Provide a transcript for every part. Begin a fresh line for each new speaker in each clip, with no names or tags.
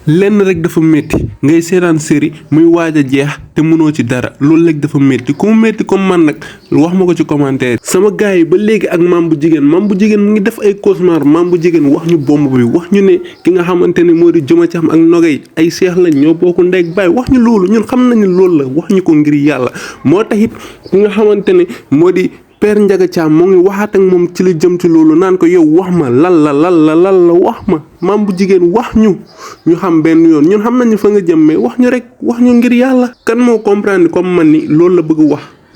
lenn rek dafa métti ngay seetaan série muy waaj a jeex te mënoo ci dara loolu rek dafa métti ku mu métti comme man nag wax ma ko ci commentaire sama gars yi ba léegi ak Mame bu Jigéen mu ngi def ay cauchemar Mame bu Jigéen wax ñu bomb bi wax ñu ne ki nga xamante ne moo di Juma Caam ak Nogay ay seex lañ ñoo bokk ndey ak baay wax ñu loolu ñun xam nañu loolu la wax ñu ko ngir yàlla moo taxit ki nga xamante ne moo di Père Ndiaga Thiam moo ngi waxaat ak moom ci li jëm ci loolu naan ko yow wax ma lan la wax ma Mame bu Jigéen wax ñu xam benn yoon ñun xam nañu fa nga jëm mais wax ñu rek wax ñu ngir yàlla kan moo comprendre comme man ni loolu la bëgg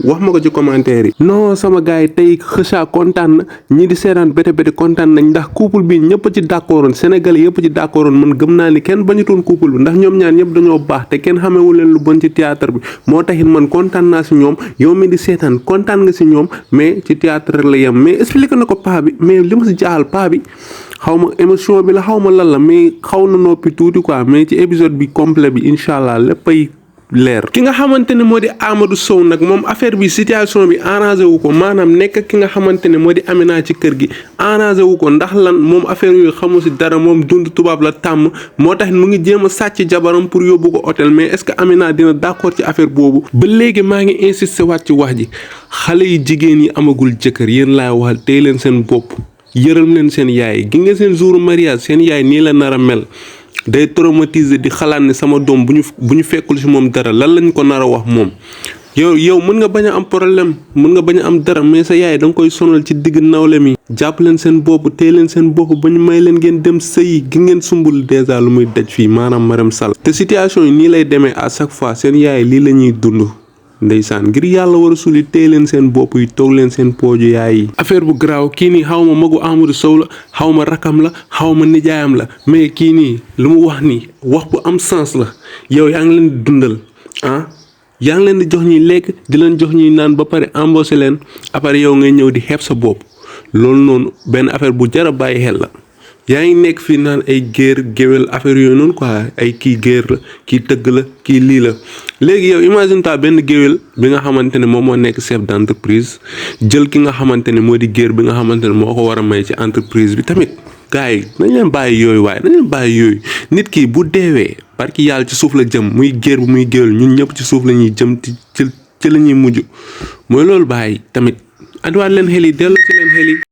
wax ma ko ci commentaire yi. non sama gars yi tey xëcca kontaan na ñii di seetaan bété kontaan nañ ndax couple bi ñëpp ci d'accordoon Sénégalais yëpp ci d'accordoon man gëm naa ni kenn bañutoon couple bi ndax ñoom ñaar ñëpp dañoo baax te kenn xamewu leen lu bon ci théâtre bi moo taxit man kontaan naa si ñoom yow mi di seetaan kontaan nga si ñoom mais ci théâtre rek la yem mais expliqué na ko paa bi mais li ma si jaaxal paa bi xaw ma émotion bi la xaw ma lan la mais xaw na noppi tuuti quoi mais ci épisode bi complet bi incha allah léppay leer ki nga xamante ne moo di Amadou Sow nag moom affaire bi situation bi arrangé wu ko maanaam nekk ki nga xamante ne moo di Amina ci kër gi arrangé wu ko ndax lan moom affaire yooyu xamu si dara moom dund tubaab la tàmm moo tax mu ngi jéem a sàcc jabaram pour yóbbu ko hôtel mais est-ce que Amina dina d'accord ci affaire boobu ba léegi maa ngi insisté waat ci wax ji xale yi jigéen yi amagul jëkkër yéen laay waxal tey leen seen bopp yërëm leen seen yaay gi nga seen jour mariage seen yaay nii la nar a mel day traumatiser di xalaat ne sama doom bu ñu fekkul ci moom dara lan lañ ko nar a wax moom yow mën nga bañ a am problème mën nga bañ a am dara mais sa yaay da nga koy sonal ci digg nawle mi jàpp leen seen bopp téye leen seen bopp ba ñu may leen ngeen dem sëyi gi ngeen sumbul dèjà lu muy daj fii maanaam Marème Sall te situation yi nii lay demee à chaque fois seen yaay lii la ñuy dund ndeysaan ngir yàlla war a suli téye leen seen bopp yi toog leen seen pooju yaay yi affaire bu garaaw kii nii xaw ma magu Amadou Sow la xaw ma rakam la xaw ma nijaayam la mais kii nii lu mu wax nii wax bu am sens la yow yaa ngi leen di dundal yaa ngi leen di jox ñuy lekk di leen jox ñuy naan ba pare embauché leen après yow ngay ñëw di xeeb sa bopp loolu noonu benn affaire bu jar a bàyyi xel la yaa ngi nekk fii naan ay géwél affaire yooyu noonu quoi ay kii géer la kii tëgg la kii lii la léegi yow imagine ta benn géwél bi nga xamante ne moom moo nekk chef d'entreprise jël ki nga xamante ne moo di géer bi nga xamante ne moo ko war a may ci entreprise bi tamit gars yi nañ leen bàyyi yooyu waaye nañ leen bàyyi yooyu nit ki bu deewee barki yàlla ci suuf la jëm muy géer bu muy géwél ñun ñëpp ci suuf la ñuy jëm ci la ñuy mujj mooy loolu bàyyi tamit andiwaat leen xel yi delloo ci leen xel yi